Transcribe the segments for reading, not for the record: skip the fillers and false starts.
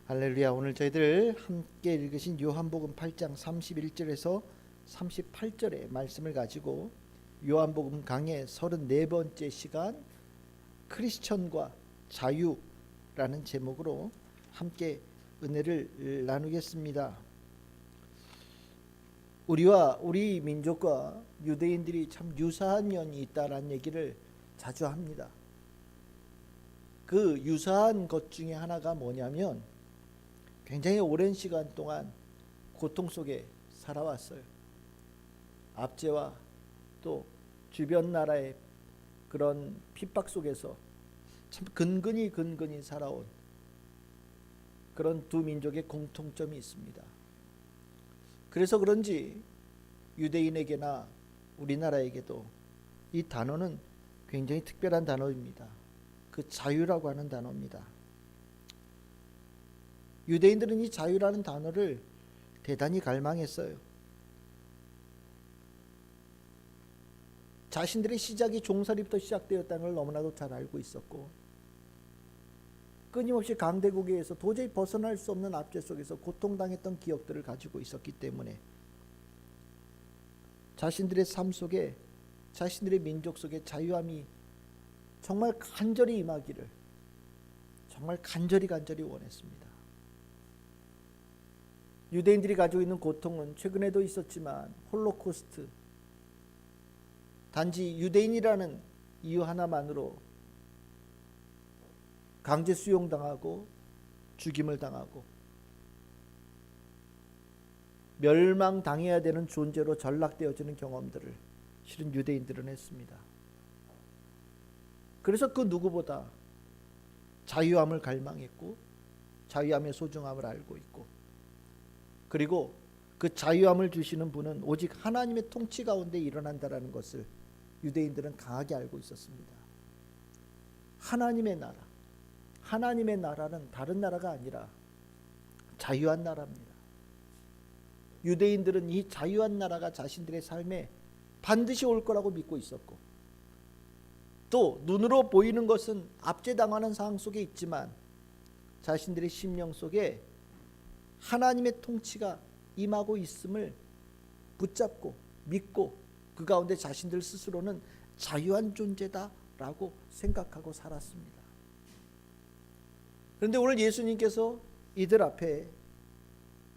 할렐루야. 오늘 저희들 함께 읽으신 요한복음 8장 31절에서 38절의 말씀을 가지고 요한복음 강의 34번째 시간 크리스천과 자유라는 제목으로 함께 은혜를 나누겠습니다. 우리 민족과 유대인들이 참 유사한 면이 있다라는 얘기를 자주 합니다. 그 유사한 것 중에 하나가 뭐냐면 굉장히 오랜 시간 동안 고통 속에 살아왔어요. 압제와 또 주변 나라의 그런 핍박 속에서 참 근근히 살아온 그런 두 민족의 공통점이 있습니다. 그래서 그런지 유대인에게나 우리나라에게도 이 단어는 굉장히 특별한 단어입니다. 그 자유라고 하는 단어입니다. 유대인들은 이 자유라는 단어를 대단히 갈망했어요. 자신들의 시작이 종살이부터 시작되었다는 걸 너무나도 잘 알고 있었고, 끊임없이 강대국에 의해서 도저히 벗어날 수 없는 압제 속에서 고통당했던 기억들을 가지고 있었기 때문에 자신들의 삶 속에, 자신들의 민족 속에 자유함이 정말 간절히 임하기를 정말 간절히 원했습니다. 유대인들이 가지고 있는 고통은 최근에도 있었지만 홀로코스트, 단지 유대인이라는 이유 하나만으로 강제 수용당하고 죽임을 당하고 멸망당해야 되는 존재로 전락되어지는 경험들을 실은 유대인들은 했습니다. 그래서 그 누구보다 자유함을 갈망했고 자유함의 소중함을 알고 있고, 그리고 그 자유함을 주시는 분은 오직 하나님의 통치 가운데 일어난다라는 것을 유대인들은 강하게 알고 있었습니다. 하나님의 나라는 다른 나라가 아니라 자유한 나라입니다. 유대인들은 이 자유한 나라가 자신들의 삶에 반드시 올 거라고 믿고 있었고, 또 눈으로 보이는 것은 압제당하는 상황 속에 있지만 자신들의 심령 속에 하나님의 통치가 임하고 있음을 붙잡고 믿고 그 가운데 자신들 스스로는 자유한 존재다라고 생각하고 살았습니다. 그런데 오늘 예수님께서 이들 앞에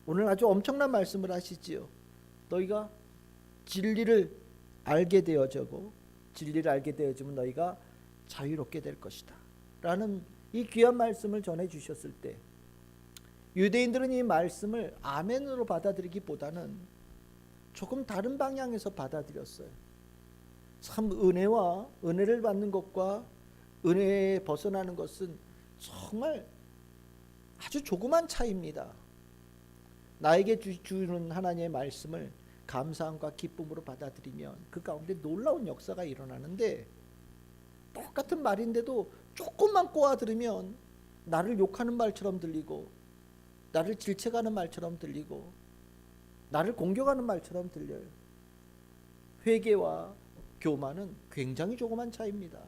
오늘 아주 엄청난 말씀을 하시지요. 너희가 진리를 알게 되어지고 진리를 알게 되어지면 너희가 자유롭게 될 것이다 라는 이 귀한 말씀을 전해 주셨을 때, 유대인들은 이 말씀을 아멘으로 받아들이기보다는 조금 다른 방향에서 받아들였어요. 참 은혜를 받는 것과 은혜에 벗어나는 것은 정말 아주 조그만 차이입니다. 나에게 주는 하나님의 말씀을 감사함과 기쁨으로 받아들이면 그 가운데 놀라운 역사가 일어나는데, 똑같은 말인데도 조금만 꼬아 들으면 나를 욕하는 말처럼 들리고, 나를 질책하는 말처럼 들리고, 나를 공격하는 말처럼 들려요. 회개와 교만은 굉장히 조그만 차이입니다.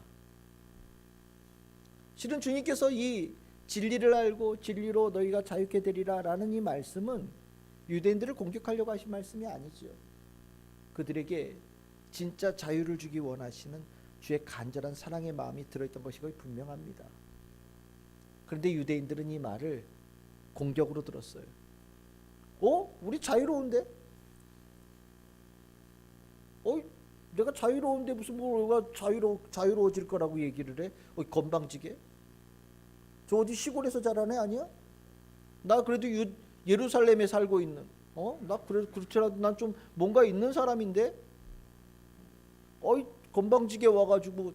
실은 주님께서 이 진리를 알고 진리로 너희가 자유케 되리라 라는 이 말씀은 유대인들을 공격하려고 하신 말씀이 아니죠. 그들에게 진짜 자유를 주기 원하시는 주의 간절한 사랑의 마음이 들어있던 것이 거의 분명합니다. 그런데 유대인들은 이 말을 공격으로 들었어요. 우리 자유로운데? 내가 자유로운데 무슨 뭐가 자유로워질 거라고 얘기를 해? 건방지게? 저 어디 시골에서 자란 애 아니야? 나 그래도 예루살렘에 살고 있는, 나 그렇더라도 난 좀 뭔가 있는 사람인데? 건방지게 와가지고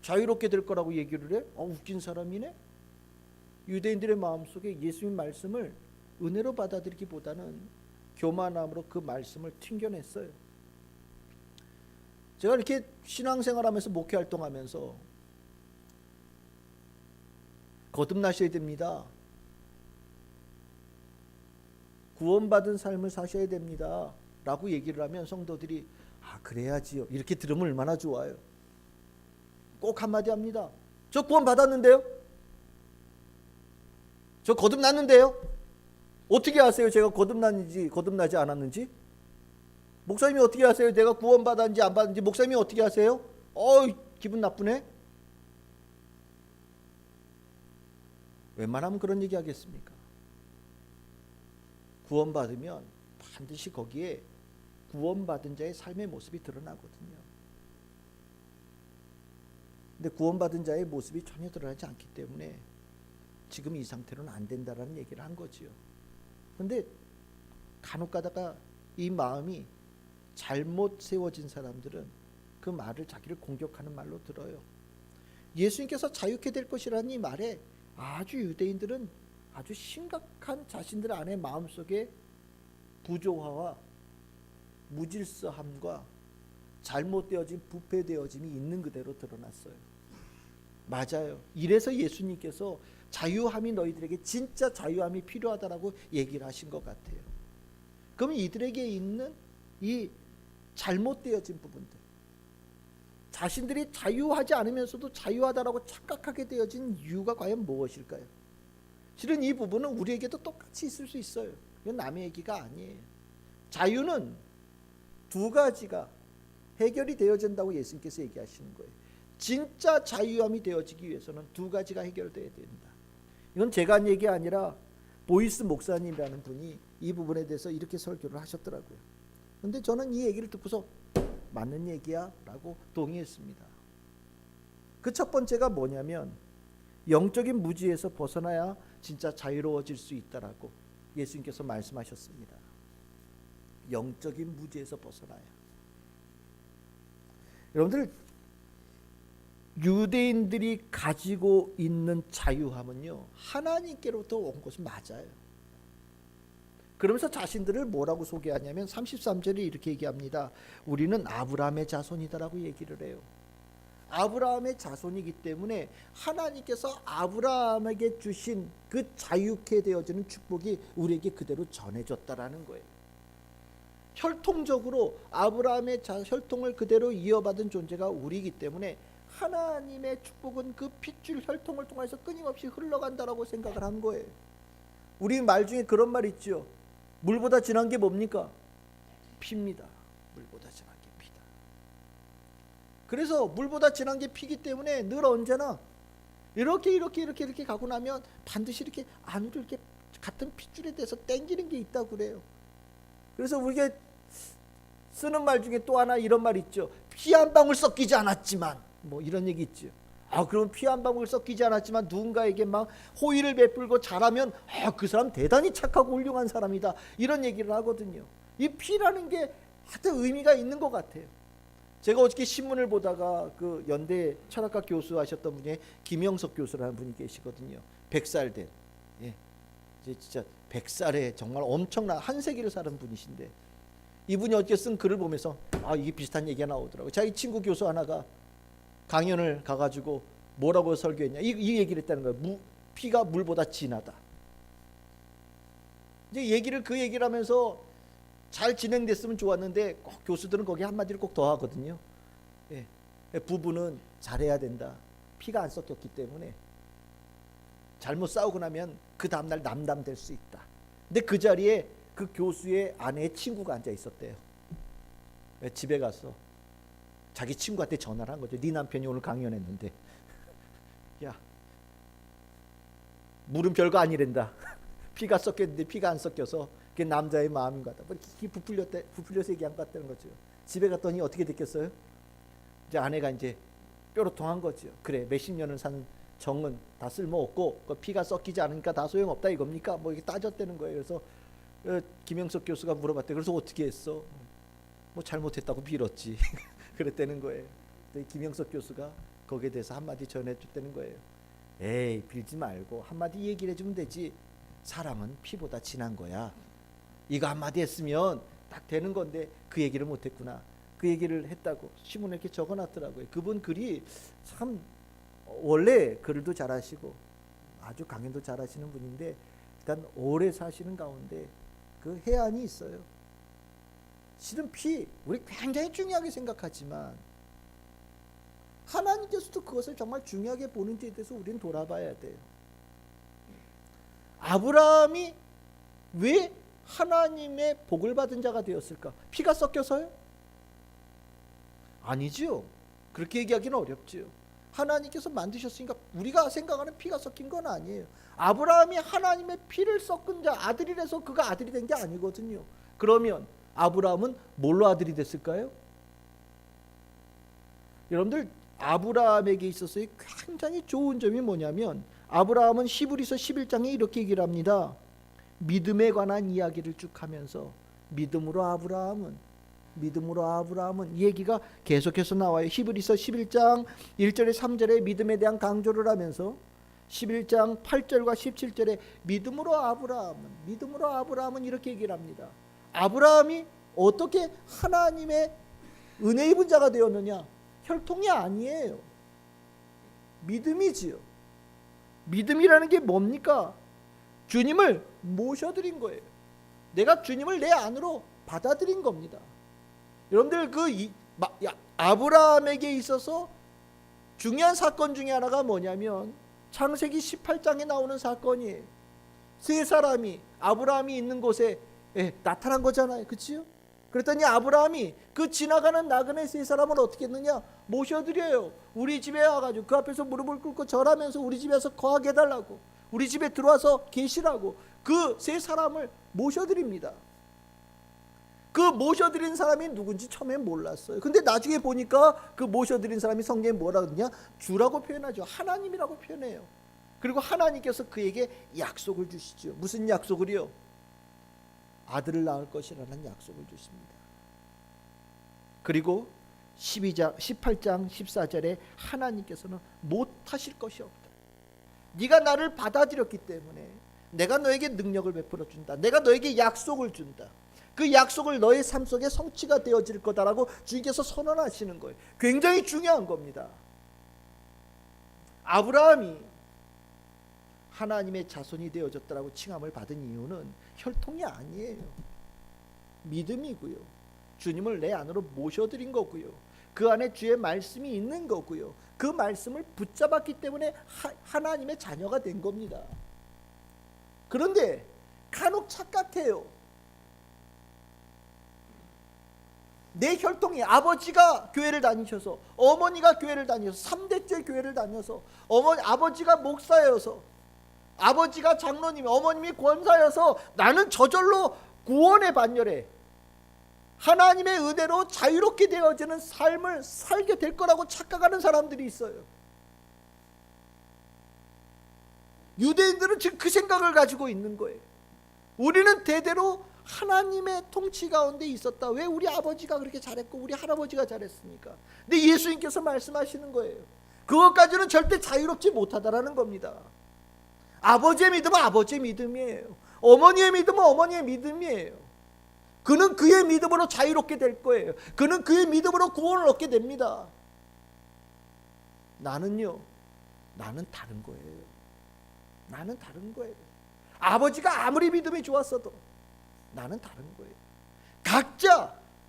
자유롭게 될 거라고 얘기를 해? 웃긴 사람이네? 유대인들의 마음속에 예수님 말씀을 은혜로 받아들이기보다는 교만함으로 그 말씀을 튕겨냈어요. 제가 이렇게 신앙생활하면서 목회활동하면서 거듭나셔야 됩니다. 구원받은 삶을 사셔야 됩니다 라고 얘기를 하면 성도들이 그래야지요 이렇게 들으면 얼마나 좋아요. 꼭 한마디 합니다. 저 구원 받았는데요? 저 거듭났는데요? 어떻게 아세요? 제가 거듭났는지 거듭나지 않았는지? 목사님이 어떻게 아세요? 내가 구원받았는지 안 받았는지 목사님이 어떻게 아세요? 기분 나쁘네? 웬만하면 그런 얘기 하겠습니까? 구원받으면 반드시 거기에 구원받은 자의 삶의 모습이 드러나거든요. 근데 구원받은 자의 모습이 전혀 드러나지 않기 때문에 지금 이 상태로는 안 된다라는 얘기를 한 거지요. 근데 간혹 가다가 이 마음이 잘못 세워진 사람들은 그 말을 자기를 공격하는 말로 들어요. 예수님께서 자유케 될 것이라는 이 말에 아주 유대인들은 아주 심각한 자신들 안에 마음속에 부조화와 무질서함과 잘못되어진 부패되어짐이 있는 그대로 드러났어요. 맞아요. 이래서 예수님께서 자유함이 너희들에게 진짜 자유함이 필요하다라고 얘기를 하신 것 같아요. 그럼 이들에게 있는 이 잘못되어진 부분들, 자신들이 자유하지 않으면서도 자유하다라고 착각하게 되어진 이유가 과연 무엇일까요? 실은 이 부분은 우리에게도 똑같이 있을 수 있어요. 이건 남의 얘기가 아니에요. 자유는 두 가지가 해결이 되어진다고 예수님께서 얘기하시는 거예요. 진짜 자유함이 되어지기 위해서는 두 가지가 해결돼야 된다. 이건 제가 한 얘기 아니라 보이스 목사님이라는 분이 이 부분에 대해서 이렇게 설교를 하셨더라고요. 근데 저는 이 얘기를 듣고서 맞는 얘기야 라고 동의했습니다. 그 첫 번째가 뭐냐면 영적인 무지에서 벗어나야 진짜 자유로워질 수 있다라고 예수님께서 말씀하셨습니다. 영적인 무지에서 벗어나야. 여러분들, 유대인들이 가지고 있는 자유함은요, 하나님께로부터 온 것은 맞아요. 그러면서 자신들을 뭐라고 소개하냐면 33절에 이렇게 얘기합니다. 우리는 아브라함의 자손이다라고 얘기를 해요. 아브라함의 자손이기 때문에 하나님께서 아브라함에게 주신 그 자유케 되어지는 축복이 우리에게 그대로 전해졌다라는 거예요. 혈통적으로 아브라함의 혈통을 그대로 이어받은 존재가 우리이기 때문에 하나님의 축복은 그 핏줄 혈통을 통해서 끊임없이 흘러간다라고 생각을 한 거예요. 우리 말 중에 그런 말 있죠. 물보다 진한 게 뭡니까? 피입니다. 물보다 진한 게 피다. 그래서 물보다 진한 게 피기 때문에 늘 언제나 이렇게 가고 나면 반드시 이렇게 안으로 이렇게 같은 핏줄에 대해서 땡기는 게 있다고 그래요. 그래서 우리가 쓰는 말 중에 또 하나 이런 말 있죠. 피 한 방울 섞이지 않았지만, 뭐 이런 얘기 있죠. 그럼 피 한 방울 섞이지 않았지만 누군가에게 막 호의를 베풀고 잘하면 그 사람 대단히 착하고 훌륭한 사람이다, 이런 얘기를 하거든요. 이 피라는 게 하여튼 의미가 있는 것 같아요. 제가 어저께 신문을 보다가 그 연대 철학과 교수 하셨던 분이 김영석 교수라는 분이 계시거든요. 100살 된, 이제 진짜 100살에 정말 엄청난 한 세기를 사는 분이신데, 이분이 어저께 쓴 글을 보면서 이게 비슷한 얘기가 나오더라고요. 자기 친구 교수 하나가 강연을 가가지고 뭐라고 설교했냐, 이 얘기를 했다는 거예요. 피가 물보다 진하다. 이제 그 얘기를 하면서 잘 진행됐으면 좋았는데 꼭 교수들은 거기 한마디를 꼭 더 하거든요. 부부는 잘해야 된다. 피가 안 섞였기 때문에 잘못 싸우고 나면 그 다음날 남담될 수 있다. 근데 그 자리에 그 교수의 아내의 친구가 앉아 있었대요. 집에 가서 자기 친구한테 전화를 한 거죠. 네 남편이 오늘 강연했는데, 야, 물은 별거 아니란다. 피가 섞였는데 피가 안 섞여서 그게 남자의 마음인 것 같다. 부풀려서 얘기한 것 같다는 거죠. 집에 갔더니 어떻게 됐겠어요? 이제 아내가 이제 뾰로통한 거죠. 그래, 몇십 년을 산 정은 다 쓸모없고 그 피가 섞이지 않으니까 다 소용없다 이겁니까? 뭐 이렇게 따졌다는 거예요. 그래서 김영석 교수가 물어봤대. 그래서 어떻게 했어? 뭐 잘못했다고 빌었지. 그랬다는 거예요. 김영석 교수가 거기에 대해서 한마디 전해줬다는 거예요. 에이, 빌지 말고 한마디 얘기를 해주면 되지. 사랑은 피보다 진한 거야. 이거 한마디 했으면 딱 되는 건데 그 얘기를 못했구나. 그 얘기를 했다고 신문에 이렇게 적어놨더라고요. 그분 글이 참, 원래 글도 잘하시고 아주 강연도 잘하시는 분인데 일단 오래 사시는 가운데 그 해안이 있어요. 실은 피, 우리 굉장히 중요하게 생각하지만 하나님께서도 그것을 정말 중요하게 보는지에 대해서 우리는 돌아봐야 돼요. 아브라함이 왜 하나님의 복을 받은 자가 되었을까? 피가 섞여서요? 아니지요. 그렇게 얘기하기는 어렵지요. 하나님께서 만드셨으니까 우리가 생각하는 피가 섞인 건 아니에요. 아브라함이 하나님의 피를 섞은 자, 아들이라서 그가 아들이 된 게 아니거든요. 그러면 아브라함은 뭘로 아들이 됐을까요? 여러분들, 아브라함에게 있어서의 굉장히 좋은 점이 뭐냐면, 아브라함은 히브리서 11장에 이렇게 얘기를 합니다. 믿음에 관한 이야기를 쭉 하면서 믿음으로 아브라함은 이 얘기가 계속해서 나와요. 히브리서 11장 1절에 3절에 믿음에 대한 강조를 하면서 11장 8절과 17절에 믿음으로 아브라함은 이렇게 얘기를 합니다. 아브라함이 어떻게 하나님의 은혜 입은 자가 되었느냐? 혈통이 아니에요. 믿음이지요. 믿음이라는 게 뭡니까? 주님을 모셔드린 거예요. 내가 주님을 내 안으로 받아들인 겁니다. 여러분들, 아브라함에게 있어서 중요한 사건 중에 하나가 뭐냐면 창세기 18장에 나오는 사건이에요. 세 사람이 아브라함이 있는 곳에 나타난 거잖아요. 그치요? 그랬더니 아브라함이 그 지나가는 나그네 세 사람을 어떻게 했느냐? 모셔드려요. 우리 집에 와가지고 그 앞에서 무릎을 꿇고 절하면서 우리 집에서 거하게 해달라고, 우리 집에 들어와서 계시라고 그 세 사람을 모셔드립니다. 그 모셔드린 사람이 누군지 처음엔 몰랐어요. 근데 나중에 보니까 그 모셔드린 사람이 성경에 뭐라 그러냐? 주라고 표현하죠. 하나님이라고 표현해요. 그리고 하나님께서 그에게 약속을 주시죠. 무슨 약속을요? 아들을 낳을 것이라는 약속을 주십니다. 그리고 18장 14절에 하나님께서는 못하실 것이 없다. 네가 나를 받아들였기 때문에 내가 너에게 능력을 베풀어 준다. 내가 너에게 약속을 준다. 그 약속을 너의 삶 속에 성취가 되어질 거다라고 주님께서 선언하시는 거예요. 굉장히 중요한 겁니다. 아브라함이 하나님의 자손이 되어졌다라고 칭함을 받은 이유는 혈통이 아니에요. 믿음이고요. 주님을 내 안으로 모셔드린 거고요. 그 안에 주의 말씀이 있는 거고요. 그 말씀을 붙잡았기 때문에 하나님의 자녀가 된 겁니다. 그런데 간혹 착각해요. 내 혈통이, 아버지가 교회를 다니셔서, 어머니가 교회를 다니셔서 3대째 교회를 다녀서, 아버지가 목사여서, 아버지가 장로님, 어머님이 권사여서 나는 저절로 구원의 반열에 하나님의 은혜로 자유롭게 되어지는 삶을 살게 될 거라고 착각하는 사람들이 있어요. 유대인들은 지금 그 생각을 가지고 있는 거예요. 우리는 대대로 하나님의 통치 가운데 있었다. 왜 우리 아버지가 그렇게 잘했고 우리 할아버지가 잘했습니까? 근데 예수님께서 말씀하시는 거예요. 그것까지는 절대 자유롭지 못하다라는 겁니다. 아버지의 믿음은 아버지의 믿음이에요. 어머니의 믿음은 어머니의 믿음이에요. 그는 그의 믿음으로 자유롭게 될 거예요. 그는 그의 믿음으로 구원을 얻게 됩니다. 나는요, 나는 다른 거예요. 나는 다른 거예요. 아버지가 아무리 믿음이 좋았어도 나는 다른 거예요.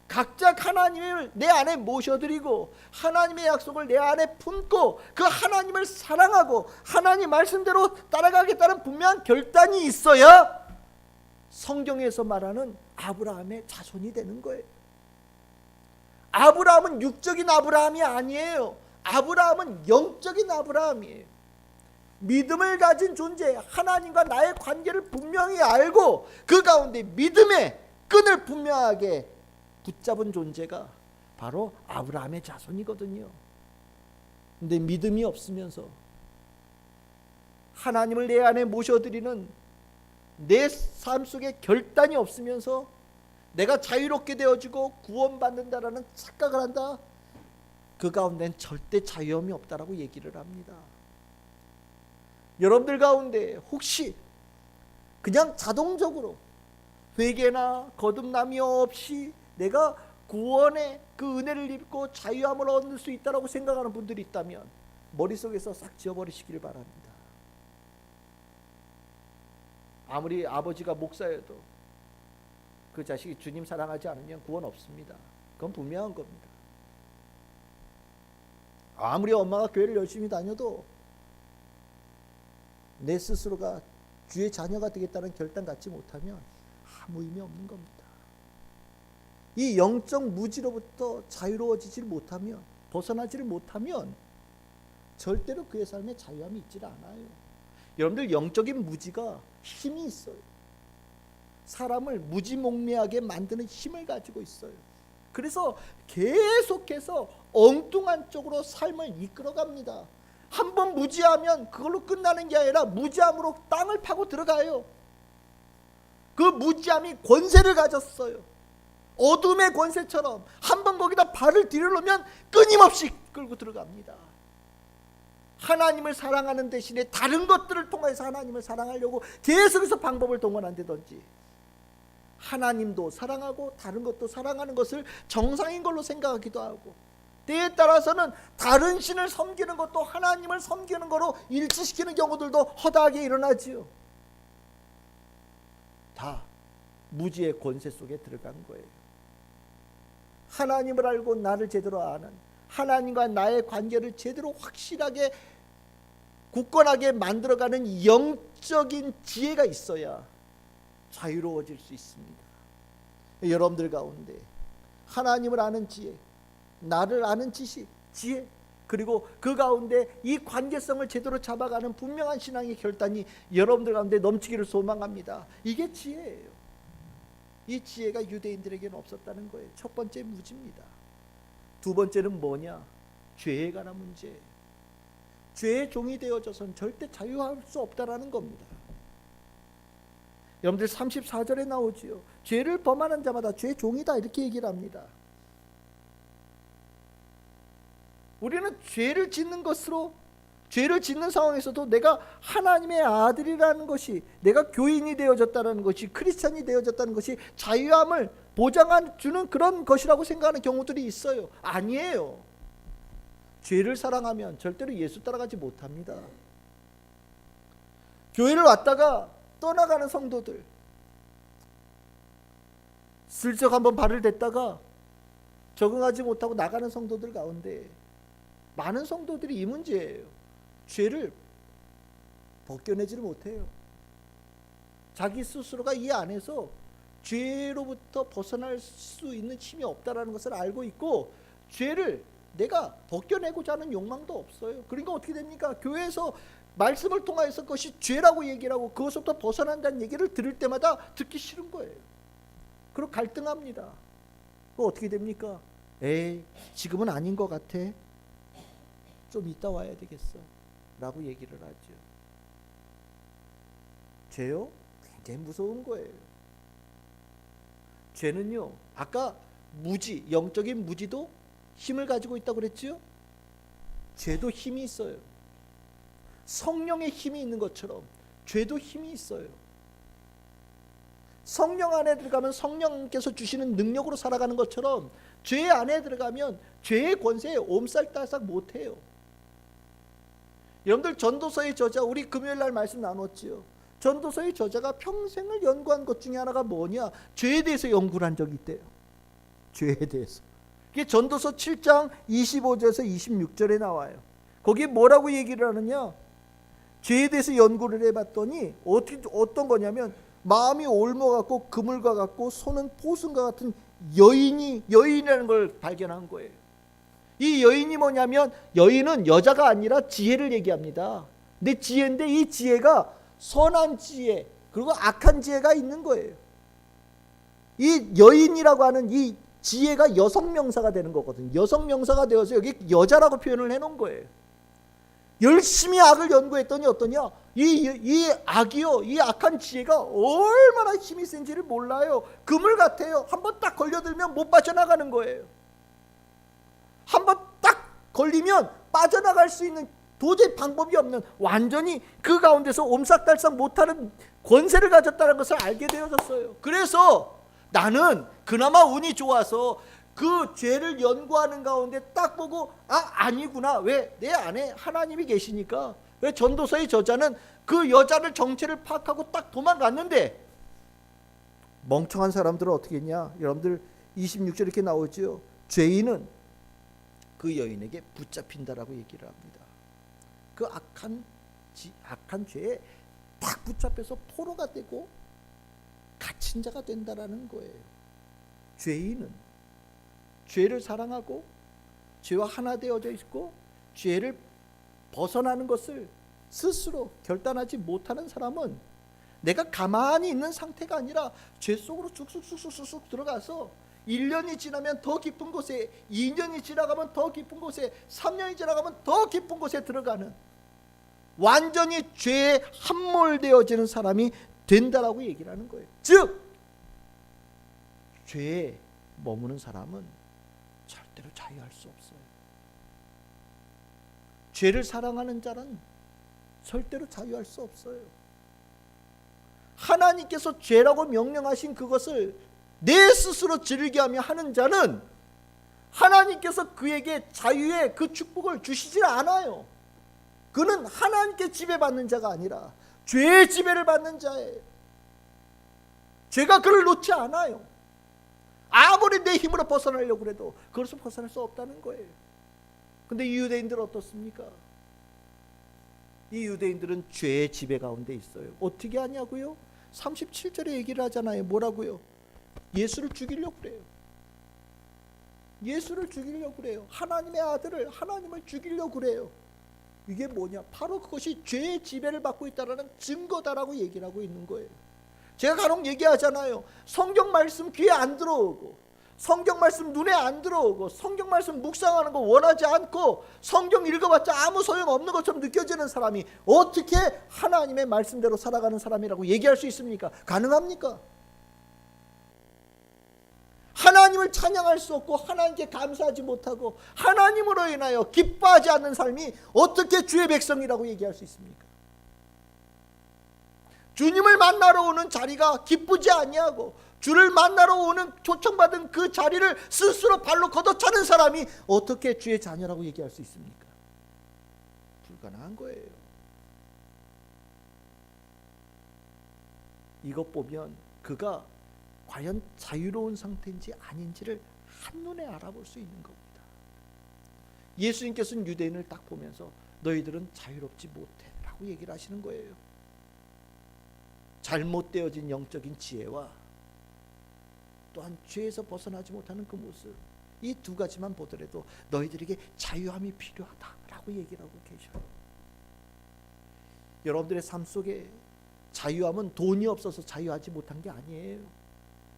각자 하나님을 내 안에 모셔드리고 하나님의 약속을 내 안에 품고 그 하나님을 사랑하고 하나님 말씀대로 따라가겠다는 분명한 결단이 있어야 성경에서 말하는 아브라함의 자손이 되는 거예요. 아브라함은 육적인 아브라함이 아니에요. 아브라함은 영적인 아브라함이에요. 믿음을 가진 존재, 하나님과 나의 관계를 분명히 알고 그 가운데 믿음의 끈을 분명하게 붙잡은 존재가 바로 아브라함의 자손이거든요. 근데 믿음이 없으면서 하나님을 내 안에 모셔드리는 내 삶 속에 결단이 없으면서 내가 자유롭게 되어지고 구원받는다라는 착각을 한다. 그 가운데는 절대 자유함이 없다라고 얘기를 합니다. 여러분들 가운데 혹시 그냥 자동적으로 회개나 거듭남이 없이 내가 구원의 그 은혜를 입고 자유함을 얻을 수 있다라고 생각하는 분들이 있다면 머릿속에서 싹 지워버리시기를 바랍니다. 아무리 아버지가 목사여도 그 자식이 주님 사랑하지 않으면 구원 없습니다. 그건 분명한 겁니다. 아무리 엄마가 교회를 열심히 다녀도 내 스스로가 주의 자녀가 되겠다는 결단 갖지 못하면 아무 의미 없는 겁니다. 이 영적 무지로부터 자유로워지질 못하면, 벗어나지를 못하면 절대로 그의 삶에 자유함이 있질 않아요. 여러분들, 영적인 무지가 힘이 있어요. 사람을 무지몽매하게 만드는 힘을 가지고 있어요. 그래서 계속해서 엉뚱한 쪽으로 삶을 이끌어갑니다. 한번 무지하면 그걸로 끝나는 게 아니라 무지함으로 땅을 파고 들어가요. 그 무지함이 권세를 가졌어요. 어둠의 권세처럼 한번 거기다 발을 들여놓으면 끊임없이 끌고 들어갑니다. 하나님을 사랑하는 대신에 다른 것들을 통해서 하나님을 사랑하려고 계속해서 방법을 동원한다든지, 하나님도 사랑하고 다른 것도 사랑하는 것을 정상인 걸로 생각하기도 하고, 때에 따라서는 다른 신을 섬기는 것도 하나님을 섬기는 거로 일치시키는 경우들도 허다하게 일어나지요. 다 무지의 권세 속에 들어간 거예요. 하나님을 알고 나를 제대로 아는, 하나님과 나의 관계를 제대로 확실하게 굳건하게 만들어가는 영적인 지혜가 있어야 자유로워질 수 있습니다. 여러분들 가운데 하나님을 아는 지혜, 나를 아는 지식, 지혜, 그리고 그 가운데 이 관계성을 제대로 잡아가는 분명한 신앙의 결단이 여러분들 가운데 넘치기를 소망합니다. 이게 지혜예요. 이 지혜가 유대인들에게는 없었다는 거예요. 첫 번째 무지입니다. 두 번째는 뭐냐? 죄에 관한 문제예요. 죄의 종이 되어져서는 절대 자유할 수 없다라는 겁니다. 여러분들 34절에 나오지요. 죄를 범하는 자마다 죄의 종이다, 이렇게 얘기를 합니다. 우리는 죄를 짓는 것으로, 죄를 짓는 상황에서도 내가 하나님의 아들이라는 것이, 내가 교인이 되어졌다는 것이, 크리스찬이 되어졌다는 것이 자유함을 보장해주는 그런 것이라고 생각하는 경우들이 있어요. 아니에요. 죄를 사랑하면 절대로 예수 따라가지 못합니다. 교회를 왔다가 떠나가는 성도들, 슬쩍 한번 발을 댔다가 적응하지 못하고 나가는 성도들 가운데 많은 성도들이 이 문제예요. 죄를 벗겨내지를 못해요. 자기 스스로가 이 안에서 죄로부터 벗어날 수 있는 힘이 없다라는 것을 알고 있고, 죄를 내가 벗겨내고자 하는 욕망도 없어요. 그러니까 어떻게 됩니까? 교회에서 말씀을 통해서 그것이 죄라고 얘기를 하고 그것부터 벗어난다는 얘기를 들을 때마다 듣기 싫은 거예요. 그리고 갈등합니다. 그거 어떻게 됩니까? 에이, 지금은 아닌 것 같아. 좀 이따 와야 되겠어 라고 얘기를 하죠. 죄요? 굉장히 무서운 거예요. 죄는요, 아까 무지, 영적인 무지도 힘을 가지고 있다고 그랬죠? 죄도 힘이 있어요. 성령의 힘이 있는 것처럼 죄도 힘이 있어요. 성령 안에 들어가면 성령께서 주시는 능력으로 살아가는 것처럼, 죄 안에 들어가면 죄의 권세에 옴살달싹 못해요. 여러분들, 전도서의 저자, 우리 금요일날 말씀 나눴지요. 전도서의 저자가 평생을 연구한 것 중에 하나가 뭐냐? 죄에 대해서 연구를 한 적이 있대요. 죄에 대해서. 이게 전도서 7장 25절에서 26절에 나와요. 거기에 뭐라고 얘기를 하느냐? 죄에 대해서 연구를 해봤더니 어떤 거냐면, 마음이 올무같고 그물과 같고 손은 포순과 같은 여인이라는 걸 발견한 거예요. 이 여인이 뭐냐면, 여인은 여자가 아니라 지혜를 얘기합니다. 근데 지혜인데 이 지혜가 선한 지혜 그리고 악한 지혜가 있는 거예요. 이 여인이라고 하는 이 지혜가 여성 명사가 되는 거거든요. 여성 명사가 되어서 여기 여자라고 표현을 해놓은 거예요. 열심히 악을 연구했더니 어떠냐? 이 악이요, 이 악한 지혜가 얼마나 힘이 센지를 몰라요. 그물 같아요. 한번 딱 걸려들면 못 빠져나가는 거예요. 한번 딱 걸리면 빠져나갈 수 있는 도저히 방법이 없는, 완전히 그 가운데서 옴싹달싹 못하는 권세를 가졌다는 것을 알게 되어졌어요. 그래서 나는 그나마 운이 좋아서 그 죄를 연구하는 가운데 딱 보고, 아니구나. 왜? 내 안에 하나님이 계시니까. 왜? 전도서의 저자는 그 여자를 정체를 파악하고 딱 도망갔는데, 멍청한 사람들은 어떻게 했냐? 여러분들 26절 이렇게 나오죠. 죄인은 그 여인에게 붙잡힌다라고 얘기를 합니다. 그 악한 죄에 딱 붙잡혀서 포로가 되고 갇힌 자가 된다라는 거예요. 죄인은 죄를 사랑하고 죄와 하나 되어져 있고 죄를 벗어나는 것을 스스로 결단하지 못하는 사람은 내가 가만히 있는 상태가 아니라 죄 속으로 쑥쑥쑥쑥 들어가서 1년이 지나면 더 깊은 곳에, 2년이 지나가면 더 깊은 곳에, 3년이 지나가면 더 깊은 곳에 들어가는, 완전히 죄에 함몰되어지는 사람이 된다라고 얘기를 하는 거예요. 즉 죄에 머무는 사람은 절대로 자유할 수 없어요. 죄를 사랑하는 자는 절대로 자유할 수 없어요. 하나님께서 죄라고 명령하신 그것을 내 스스로 즐겨하며 하는 자는 하나님께서 그에게 자유의 그 축복을 주시질 않아요. 그는 하나님께 지배받는 자가 아니라 죄의 지배를 받는 자예요. 죄가 그를 놓지 않아요. 아무리 내 힘으로 벗어나려고 해도 그것을 벗어날 수 없다는 거예요. 근데 이 유대인들은 어떻습니까? 이 유대인들은 죄의 지배 가운데 있어요. 어떻게 하냐고요? 37절에 얘기를 하잖아요. 뭐라고요? 예수를 죽이려고 그래요. 예수를 죽이려고 그래요. 하나님의 아들을, 하나님을 죽이려고 그래요. 이게 뭐냐? 바로 그것이 죄의 지배를 받고 있다는 증거다라고 얘기를 하고 있는 거예요. 제가 간혹 얘기하잖아요. 성경 말씀 귀에 안 들어오고, 성경 말씀 눈에 안 들어오고, 성경 말씀 묵상하는 거 원하지 않고 성경 읽어봤자 아무 소용없는 것처럼 느껴지는 사람이 어떻게 하나님의 말씀대로 살아가는 사람이라고 얘기할 수 있습니까? 가능합니까? 하나님을 찬양할 수 없고 하나님께 감사하지 못하고 하나님으로 인하여 기뻐하지 않는 삶이 어떻게 주의 백성이라고 얘기할 수 있습니까? 주님을 만나러 오는 자리가 기쁘지 아니하고 주를 만나러 오는 초청받은 그 자리를 스스로 발로 걷어차는 사람이 어떻게 주의 자녀라고 얘기할 수 있습니까? 불가능한 거예요. 이것 보면 그가 과연 자유로운 상태인지 아닌지를 한눈에 알아볼 수 있는 겁니다. 예수님께서는 유대인을 딱 보면서 너희들은 자유롭지 못해 라고 얘기를 하시는 거예요. 잘못되어진 영적인 지혜와 또한 죄에서 벗어나지 못하는 그 모습, 이 두 가지만 보더라도 너희들에게 자유함이 필요하다라고 얘기를 하고 계셔요. 여러분들의 삶 속에 자유함은 돈이 없어서 자유하지 못한 게 아니에요.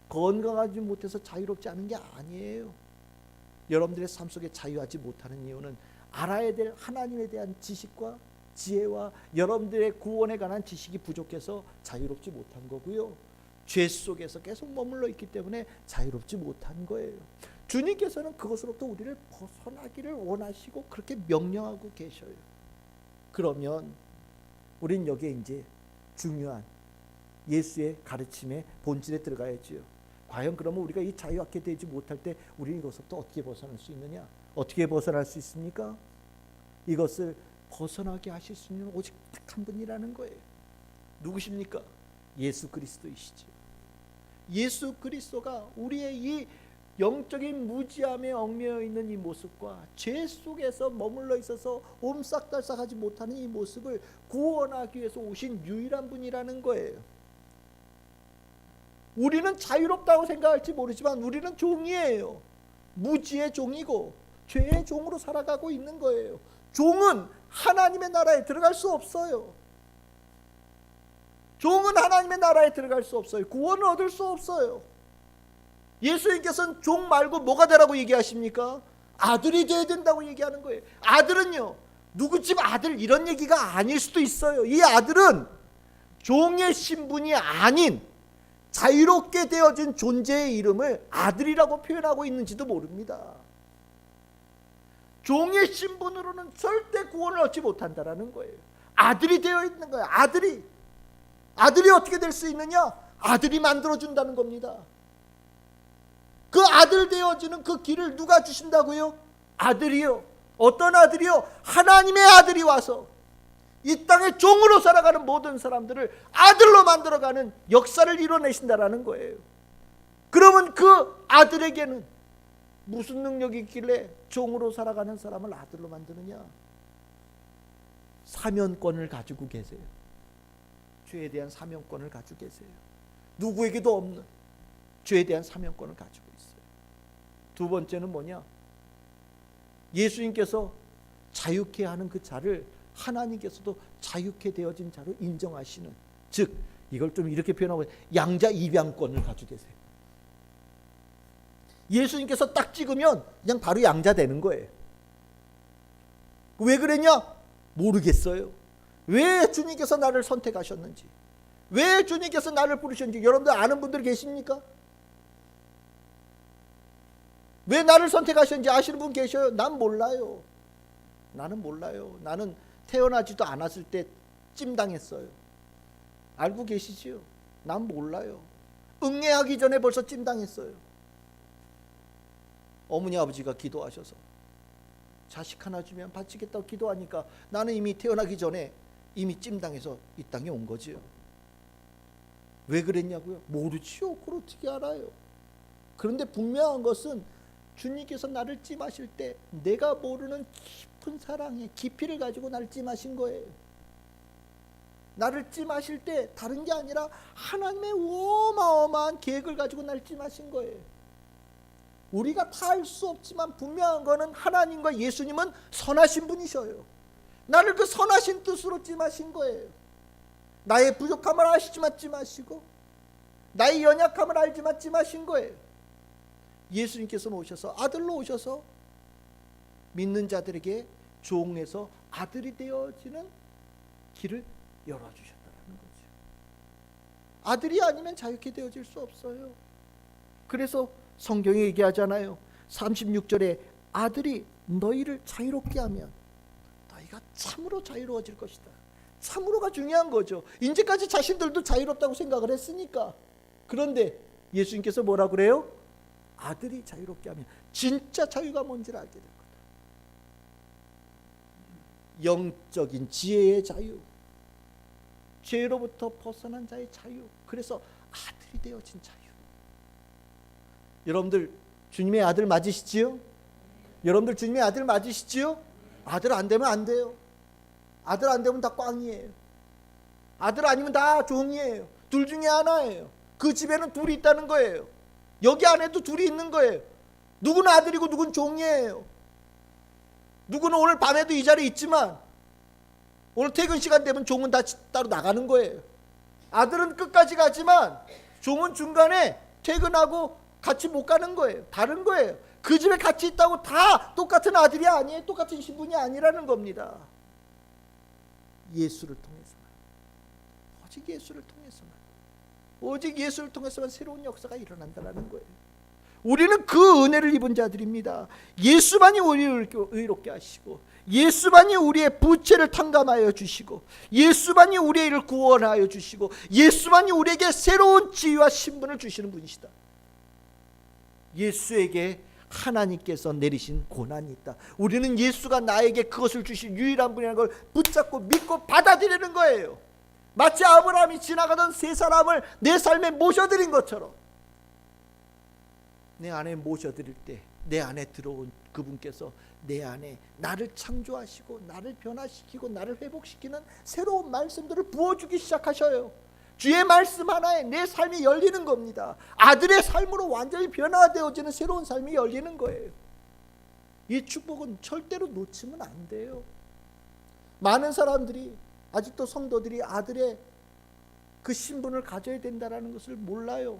건강하지 못해서 자유롭지 않은 게 아니에요. 여러분들의 삶 속에 자유하지 못하는 이유는 알아야 될 하나님에 대한 지식과 지혜와 여러분들의 구원에 관한 지식이 부족해서 자유롭지 못한 거고요. 죄 속에서 계속 머물러 있기 때문에 자유롭지 못한 거예요. 주님께서는 그것으로부터 우리를 벗어나기를 원하시고 그렇게 명령하고 계셔요. 그러면 우린 여기에 이제 중요한 예수의 가르침의 본질에 들어가야지요. 과연 그러면 우리가 이 자유하게 되지 못할 때 우리는 이것부터 어떻게 벗어날 수 있느냐? 어떻게 벗어날 수 있습니까? 이것을 벗어나게 하실 수 있는 오직 딱 한 분이라는 거예요. 누구십니까? 예수 그리스도이시죠. 예수 그리스도가 우리의 이 영적인 무지함에 얽매여 있는 이 모습과 죄 속에서 머물러 있어서 옴싹달싹하지 못하는 이 모습을 구원하기 위해서 오신 유일한 분이라는 거예요. 우리는 자유롭다고 생각할지 모르지만 우리는 종이에요. 무지의 종이고 죄의 종으로 살아가고 있는 거예요. 종은 하나님의 나라에 들어갈 수 없어요. 종은 하나님의 나라에 들어갈 수 없어요. 구원을 얻을 수 없어요. 예수님께서는 종 말고 뭐가 되라고 얘기하십니까? 아들이 되어야 된다고 얘기하는 거예요. 아들은요, 누구 집 아들 이런 얘기가 아닐 수도 있어요. 이 아들은 종의 신분이 아닌 자유롭게 되어진 존재의 이름을 아들이라고 표현하고 있는지도 모릅니다. 종의 신분으로는 절대 구원을 얻지 못한다라는 거예요. 아들이 되어 있는 거예요. 아들이 어떻게 될 수 있느냐? 아들이 만들어준다는 겁니다. 그 아들 되어지는 그 길을 누가 주신다고요? 아들이요. 어떤 아들이요? 하나님의 아들이 와서 이 땅에 종으로 살아가는 모든 사람들을 아들로 만들어가는 역사를 이뤄내신다라는 거예요. 그러면 그 아들에게는 무슨 능력이 있길래 종으로 살아가는 사람을 아들로 만드느냐? 사면권을 가지고 계세요. 죄에 대한 사명권을 가지고 계세요. 누구에게도 없는 죄에 대한 사명권을 가지고 있어요. 두 번째는 뭐냐? 예수님께서 자유케 하는 그 자를 하나님께서도 자유케 되어진 자로 인정하시는, 즉 이걸 좀 이렇게 표현하고 양자 입양권을 가지고 계세요. 예수님께서 딱 찍으면 그냥 바로 양자 되는 거예요. 왜 그랬냐? 모르겠어요. 왜 주님께서 나를 선택하셨는지, 왜 주님께서 나를 부르셨는지 여러분들 아는 분들 계십니까? 왜 나를 선택하셨는지 아시는 분 계셔요? 난 몰라요. 나는 몰라요. 나는 태어나지도 않았을 때 찜당했어요. 알고 계시지요? 난 몰라요. 응애하기 전에 벌써 찜당했어요. 어머니 아버지가 기도하셔서 자식 하나 주면 바치겠다고 기도하니까 나는 이미 태어나기 전에 이미 찜당해서 이 땅에 온 거지요. 왜 그랬냐고요? 모르지요. 그걸 어떻게 알아요? 그런데 분명한 것은 주님께서 나를 찜하실 때 내가 모르는 깊은 사랑의 깊이를 가지고 나를 찜하신 거예요. 나를 찜하실 때 다른 게 아니라 하나님의 어마어마한 계획을 가지고 나를 찜하신 거예요. 우리가 다 알 수 없지만 분명한 거는 하나님과 예수님은 선하신 분이셔요. 나를 그 선하신 뜻으로 찜하신 거예요. 나의 부족함을 아시지만 찜하시고 나의 연약함을 알지만 찜하신 거예요. 예수님께서는 오셔서 아들로 오셔서 믿는 자들에게 종에서 아들이 되어지는 길을 열어주셨다는 거죠. 아들이 아니면 자유케 되어질 수 없어요. 그래서 성경에 얘기하잖아요. 36절에 아들이 너희를 자유롭게 하면 너희가 참으로 자유로워질 것이다. 참으로가 중요한 거죠. 이제까지 자신들도 자유롭다고 생각을 했으니까. 그런데 예수님께서 뭐라 그래요? 아들이 자유롭게 하면 진짜 자유가 뭔지를 알게 될 거다. 영적인 지혜의 자유, 죄로부터 벗어난 자의 자유, 그래서 아들이 되어진 자유. 여러분들 주님의 아들 맞으시지요? 여러분들 주님의 아들 맞으시지요? 아들 안 되면 안 돼요. 아들 안 되면 다 꽝이에요. 아들 아니면 다 종이에요. 둘 중에 하나예요. 그 집에는 둘이 있다는 거예요. 여기 안에도 둘이 있는 거예요. 누구는 아들이고 누구는 종이에요. 누구는 오늘 밤에도 이 자리에 있지만 오늘 퇴근 시간 되면 종은 다 따로 나가는 거예요. 아들은 끝까지 가지만 종은 중간에 퇴근하고 같이 못 가는 거예요. 다른 거예요. 그 집에 같이 있다고 다 똑같은 아들이 아니에요. 똑같은 신분이 아니라는 겁니다. 예수를 통해서만, 오직 예수를 통해서만, 오직 예수를 통해서만 새로운 역사가 일어난다는 거예요. 우리는 그 은혜를 입은 자들입니다. 예수만이 우리를 의롭게 하시고, 예수만이 우리의 부채를 탕감하여 주시고, 예수만이 우리의 일을 구원하여 주시고, 예수만이 우리에게 새로운 지위와 신분을 주시는 분이시다. 예수에게 하나님께서 내리신 고난이 있다. 우리는 예수가 나에게 그것을 주신 유일한 분이라는 걸 붙잡고 믿고 받아들이는 거예요. 마치 아브라함이 지나가던 세 사람을 내 삶에 모셔드린 것처럼 내 안에 모셔드릴 때 내 안에 들어온 그분께서 내 안에 나를 창조하시고 나를 변화시키고 나를 회복시키는 새로운 말씀들을 부어주기 시작하셔요. 주의 말씀 하나에 내 삶이 열리는 겁니다. 아들의 삶으로 완전히 변화되어지는 새로운 삶이 열리는 거예요. 이 축복은 절대로 놓치면 안 돼요. 많은 사람들이 아직도 성도들이 아들의 그 신분을 가져야 된다는 것을 몰라요.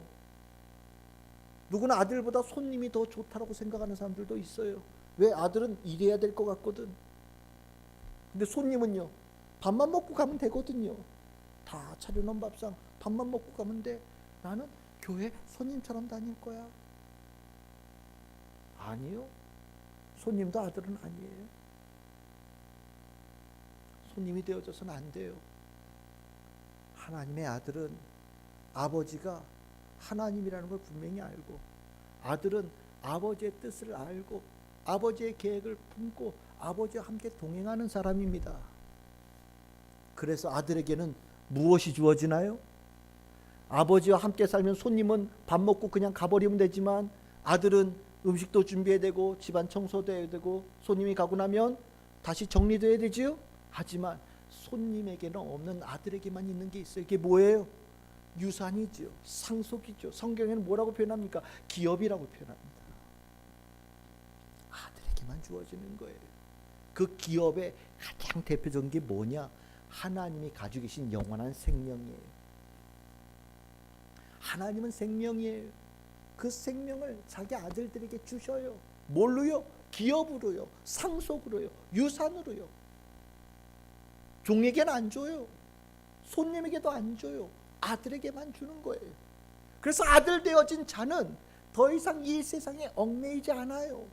누구나 아들보다 손님이 더 좋다고 생각하는 사람들도 있어요. 왜? 아들은 일해야 될 것 같거든. 근데 손님은요, 밥만 먹고 가면 되거든요. 다 차려놓은 밥상 밥만 먹고 가면 돼. 나는 교회 손님처럼 다닐 거야. 아니요. 손님도 아들은 아니에요. 손님이 되어져서는 안 돼요. 하나님의 아들은 아버지가 하나님이라는 걸 분명히 알고, 아들은 아버지의 뜻을 알고 아버지의 계획을 품고 아버지와 함께 동행하는 사람입니다. 그래서 아들에게는 무엇이 주어지나요? 아버지와 함께 살면 손님은 밥 먹고 그냥 가버리면 되지만 아들은 음식도 준비해야 되고 집안 청소도 해야 되고 손님이 가고 나면 다시 정리도 해야 되지요. 하지만 손님에게는 없는 아들에게만 있는 게 있어요. 이게 뭐예요? 유산이죠. 상속이죠. 성경에는 뭐라고 표현합니까? 기업이라고 표현합니다. 아들에게만 주어지는 거예요. 그 기업의 가장 대표적인 게 뭐냐? 하나님이 가지고 계신 영원한 생명이에요. 하나님은 생명이에요. 그 생명을 자기 아들들에게 주셔요. 뭘로요? 기업으로요. 상속으로요. 유산으로요. 종에게는 안 줘요. 손님에게도 안 줘요. 아들에게만 주는 거예요. 그래서 아들 되어진 자는 더 이상 이 세상에 얽매이지 않아요.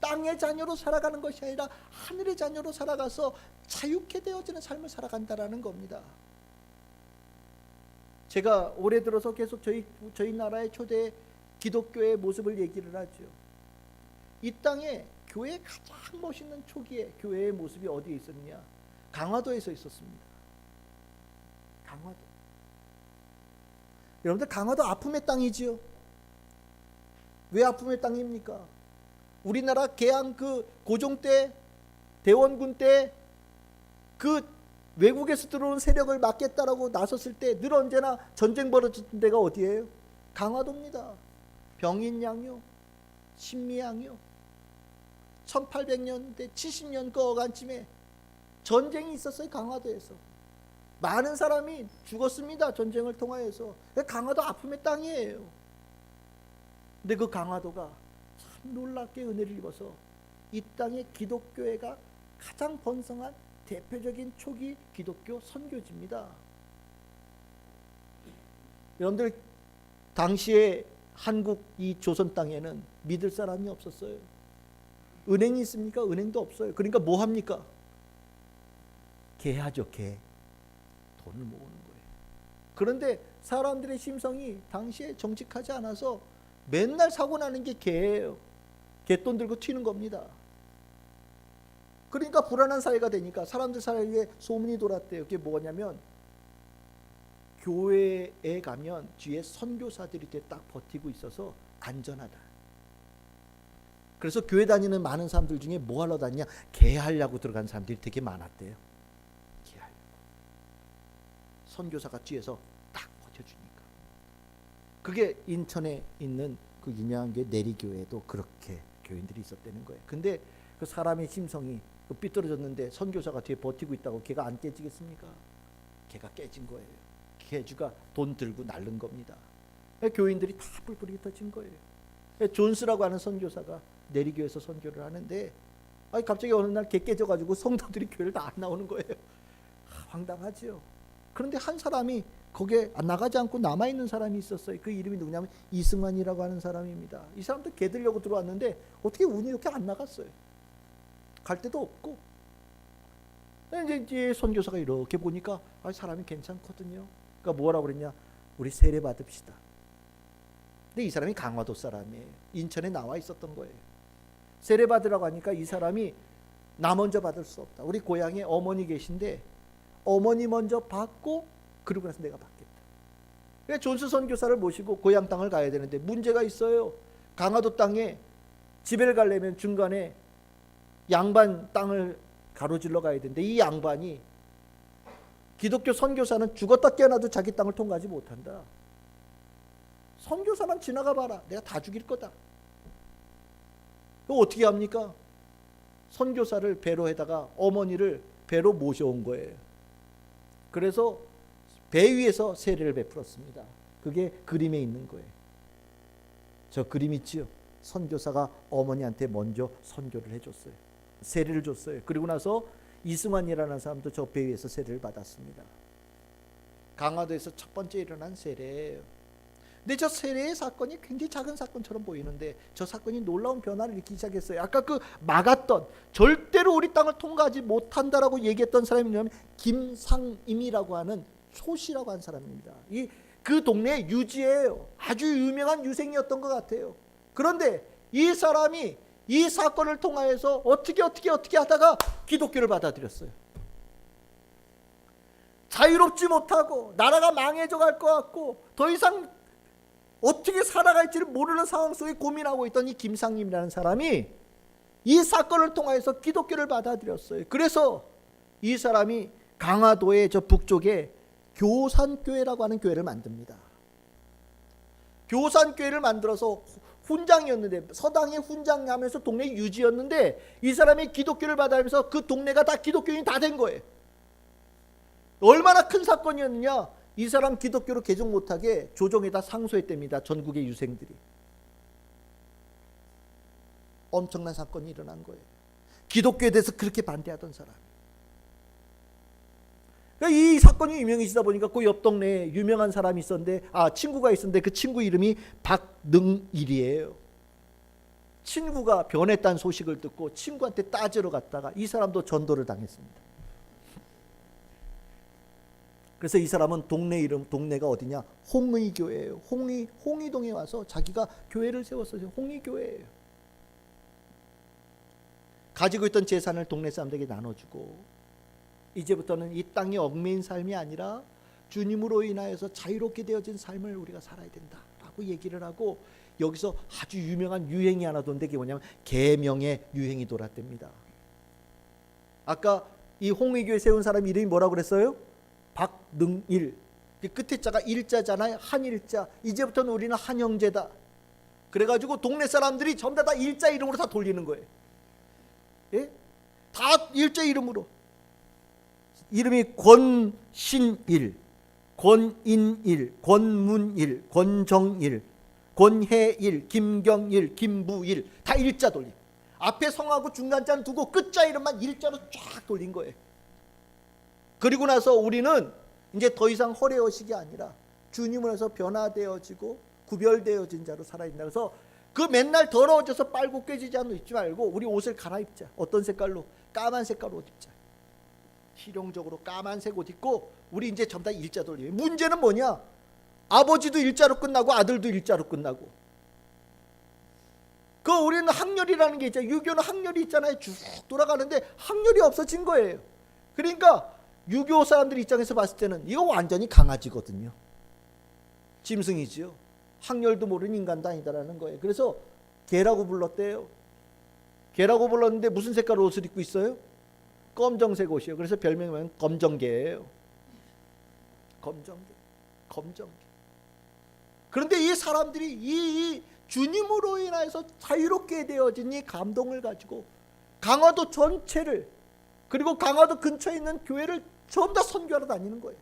땅의 자녀로 살아가는 것이 아니라 하늘의 자녀로 살아가서 자유케 되어지는 삶을 살아간다라는 겁니다. 제가 올해 들어서 계속 저희 나라의 초대 기독교의 모습을 얘기를 하죠. 이 땅에 교회의 가장 멋있는 초기에 교회의 모습이 어디에 있었냐? 강화도에서 있었습니다. 강화도. 여러분들, 강화도 아픔의 땅이지요. 왜 아픔의 땅입니까? 우리나라 개항 그 고종 때, 대원군 때 그 외국에서 들어온 세력을 막겠다라고 나섰을 때 늘 언제나 전쟁 벌어졌던 데가 어디예요? 강화도입니다. 병인양요, 신미양요. 1800년대 70년 그 어간쯤에 전쟁이 있었어요. 강화도에서 많은 사람이 죽었습니다. 전쟁을 통하여서. 강화도 아픔의 땅이에요. 근데 그 강화도가 참 놀랍게 은혜를 입어서 이 땅의 기독교회가 가장 번성한 대표적인 초기 기독교 선교지입니다. 여러분들, 당시에 한국 이 조선 땅에는 믿을 사람이 없었어요. 은행이 있습니까? 은행도 없어요. 그러니까 뭐 합니까? 개하죠, 개. 돈을 모으는 거예요. 그런데 사람들의 심성이 당시에 정직하지 않아서 맨날 사고 나는 게 개예요. 개돈 들고 튀는 겁니다. 그러니까 불안한 사회가 되니까 사람들 사이에 소문이 돌았대요. 그게 뭐냐면 교회에 가면 뒤에 선교사들이 딱 버티고 있어서 안전하다. 그래서 교회 다니는 많은 사람들 중에 뭐 하러 다니냐? 개하려고 들어간 사람들이 되게 많았대요. 개하려고. 선교사가 뒤에서 딱 버텨주니까. 그게 인천에 있는 그 유명한 게 내리교회도 그렇게 교인들이 있었다는 거예요. 근데 그 사람의 심성이 삐뚤어졌는데 선교사가 뒤에 버티고 있다고 걔가 안 깨지겠습니까? 걔가 깨진 거예요. 개주가 돈 들고 날른 겁니다. 교인들이 다 뿔뿔이 터진 거예요. 존스라고 하는 선교사가 내리교에서 선교를 하는데 갑자기 어느 날 개 깨져가지고 성도들이 교회를 다 안 나오는 거예요. 황당하지요. 그런데 한 사람이 거기에 나가지 않고 남아있는 사람이 있었어요. 그 이름이 누구냐면 이승만이라고 하는 사람입니다. 이 사람도 개 들려고 들어왔는데 어떻게 운이 이렇게 안 나갔어요. 갈 데도 없고. 이제 선교사가 이렇게 보니까 사람이 괜찮거든요. 그러니까 뭐라고 그랬냐? 우리 세례 받읍시다. 근데 이 사람이 강화도 사람이에요. 인천에 나와 있었던 거예요. 세례 받으라고 하니까 이 사람이 나 먼저 받을 수 없다. 우리 고향에 어머니 계신데 어머니 먼저 받고 그러고 나서 내가 받겠다. 그래서 존스 선교사를 모시고 고향 땅을 가야 되는데 문제가 있어요. 강화도 땅에 집에를 가려면 중간에 양반 땅을 가로질러 가야 되는데 이 양반이 기독교 선교사는 죽었다 깨어나도 자기 땅을 통과하지 못한다. 선교사만 지나가 봐라. 내가 다 죽일 거다. 그거 어떻게 합니까? 선교사를 배로에다가 어머니를 배로 모셔온 거예요. 그래서 배 위에서 세례를 베풀었습니다. 그게 그림에 있는 거예요. 저 그림 있지요? 선교사가 어머니한테 먼저 선교를 해줬어요. 세례를 줬어요. 그리고 나서 이승환이라는 사람도 저 배 위에서 세례를 받았습니다. 강화도에서 첫 번째 일어난 세례예요. 근데 저 세례의 사건이 굉장히 작은 사건처럼 보이는데 저 사건이 놀라운 변화를 일으키기 시작했어요. 아까 그 막았던, 절대로 우리 땅을 통과하지 못한다라고 얘기했던 사람이 누구냐면 김상임이라고 하는 초씨라고 하는 사람입니다. 그 동네 유지예요. 아주 유명한 유생이었던 것 같아요. 그런데 이 사람이 이 사건을 통하여서 어떻게 하다가 기독교를 받아들였어요. 자유롭지 못하고 나라가 망해져 갈 것 같고 더 이상 어떻게 살아갈지를 모르는 상황 속에 고민하고 있던 이 김상림이라는 사람이 이 사건을 통하여서 기독교를 받아들였어요. 그래서 이 사람이 강화도의 저 북쪽에 교산교회라고 하는 교회를 만듭니다. 교산교회를 만들어서 훈장이었는데, 서당의 훈장하면서 동네 유지였는데, 이 사람이 기독교를 받아들면서 그 동네가 다 기독교인이 다 된 거예요. 얼마나 큰 사건이었느냐. 이 사람 기독교로 개종 못하게 조정에다 상소했답니다. 전국의 유생들이. 엄청난 사건이 일어난 거예요. 기독교에 대해서 그렇게 반대하던 사람. 그러니까 이 사건이 유명해지다 보니까 그 옆 동네에 유명한 사람이 있었는데, 친구가 있었는데 그 친구 이름이 박능일이에요. 친구가 변했다는 소식을 듣고 친구한테 따지러 갔다가 이 사람도 전도를 당했습니다. 그래서 이 사람은 동네가 어디냐? 홍의교회예요. 홍의동에 와서 자기가 교회를 세웠어요. 홍의교회예요. 가지고 있던 재산을 동네 사람들에게 나눠주고, 이제부터는 이 땅에 얽매인 삶이 아니라 주님으로 인하여서 자유롭게 되어진 삶을 우리가 살아야 된다라고 얘기를 하고, 여기서 아주 유명한 유행이 하나 돈데, 그게 뭐냐면 계명의 유행이 돌았답니다. 아까 이 홍의교회 세운 사람 이름이 뭐라고 그랬어요? 박능일. 끝에 자가 일자잖아요. 한일자. 이제부터는 우리는 한형제다. 그래가지고 동네 사람들이 전부 다 일자 이름으로 다 돌리는 거예요. 예? 다 일자 이름으로. 이름이 권신일, 권인일, 권문일, 권정일, 권혜일, 김경일, 김부일, 다 일자 돌림. 앞에 성하고 중간자는 두고 끝자 이름만 일자로 쫙 돌린 거예요. 그리고 나서 우리는 이제 더 이상 허례허식이 아니라 주님을 해서 변화되어지고 구별되어진 자로 살아야 된다. 그래서 그 맨날 더러워져서 빨고 꿰지지 않고 있지 말고 우리 옷을 갈아입자. 어떤 색깔로? 까만 색깔 옷 입자. 실용적으로 까만색 옷 입고 우리 이제 전부 다 일자 돌리고. 문제는 뭐냐? 아버지도 일자로 끝나고 아들도 일자로 끝나고. 우리는 학렬이라는 게 있잖아요. 유교는 학렬이 있잖아요. 쭉 돌아가는데 학렬이 없어진 거예요. 그러니까 유교 사람들 입장에서 봤을 때는 이거 완전히 강아지거든요. 짐승이지요. 학렬도 모르는 인간도 아니다라는 거예요. 그래서 개라고 불렀대요. 개라고 불렀는데 무슨 색깔 옷을 입고 있어요? 검정색 옷이에요. 그래서 별명은 검정개예요. 검정개. 그런데 이 사람들이 이 주님으로 인해서 자유롭게 되어진 이 감동을 가지고 강화도 전체를, 그리고 강화도 근처에 있는 교회를 전부 다 선교하러 다니는 거예요.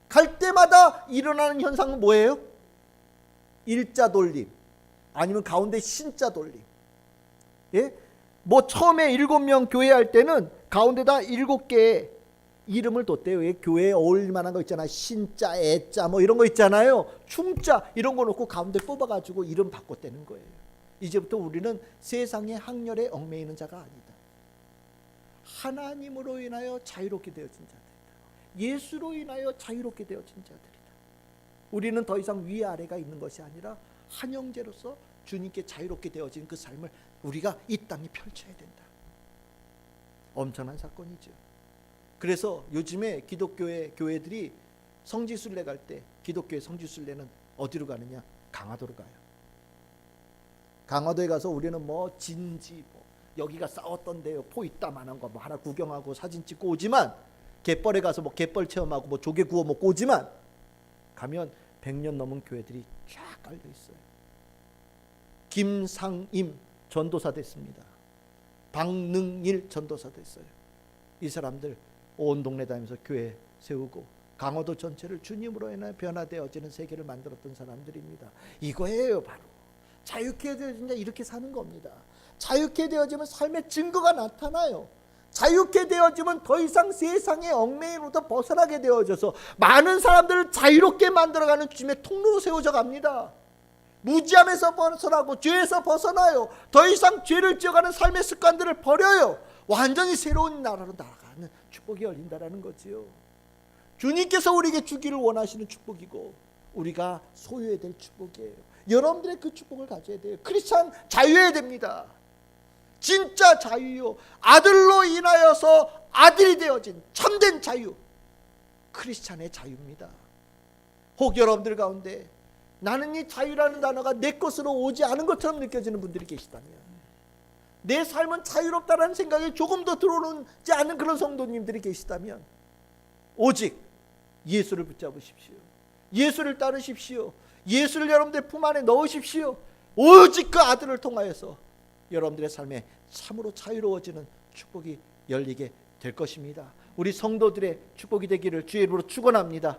갈 때마다 일어나는 현상은 뭐예요? 일자 돌림, 아니면 가운데 신자 돌림. 예? 처음에 7명 교회할 때는 가운데다 7개의 이름을 뒀대요. 교회에 어울릴 만한 거 있잖아요. 신자, 애자 이런 거 있잖아요. 충자 이런 거 놓고 가운데 뽑아가지고 이름 바꿨다는 거예요. 이제부터 우리는 세상의 학렬에 얽매이는 자가 아니다. 하나님으로 인하여 자유롭게 되어진 자들이다. 예수로 인하여 자유롭게 되어진 자들이다. 우리는 더 이상 위아래가 있는 것이 아니라 한 형제로서 주님께 자유롭게 되어진 그 삶을 우리가 이 땅에 펼쳐야 된다. 엄청난 사건이죠. 그래서 요즘에 기독교의 교회들이 성지순례 갈 때, 기독교의 성지순례는 어디로 가느냐? 강화도로 가요. 강화도에 가서 우리는 진지 여기가 싸웠던데요, 포 있다만한 거 하나 구경하고 사진 찍고 오지만, 갯벌에 가서 갯벌 체험하고 조개 구워 먹고 오지만, 가면 100년 넘은 교회들이 쫙 깔려 있어요. 김상임 전도사 됐습니다. 박능일 전도사 됐어요. 이 사람들 온 동네 다니면서 교회 세우고 강화도 전체를 주님으로 인해 변화되어지는 세계를 만들었던 사람들입니다. 이거예요. 바로 자유케 되어진 자, 이렇게 사는 겁니다. 자유케 되어지면 삶의 증거가 나타나요. 자유케 되어지면 더 이상 세상의 얽매임으로부터 벗어나게 되어져서 많은 사람들을 자유롭게 만들어가는 주님의 통로로 세워져 갑니다. 무지함에서 벗어나고 죄에서 벗어나요. 더 이상 죄를 지어가는 삶의 습관들을 버려요. 완전히 새로운 나라로 나아가는 축복이 열린다라는 거지요. 주님께서 우리에게 주기를 원하시는 축복이고 우리가 소유해야 될 축복이에요. 여러분들의 그 축복을 가져야 돼요. 크리스찬 자유해야 됩니다. 진짜 자유요. 아들로 인하여서 아들이 되어진 참된 자유. 크리스찬의 자유입니다. 혹 여러분들 가운데 나는 이 자유라는 단어가 내 것으로 오지 않은 것처럼 느껴지는 분들이 계시다면, 내 삶은 자유롭다는 생각이 조금 더 들어오지 않는 그런 성도님들이 계시다면, 오직 예수를 붙잡으십시오. 예수를 따르십시오. 예수를 여러분들 품 안에 넣으십시오. 오직 그 아들을 통하여서 여러분들의 삶에 참으로 자유로워지는 축복이 열리게 될 것입니다. 우리 성도들의 축복이 되기를 주의 이름으로 축원합니다.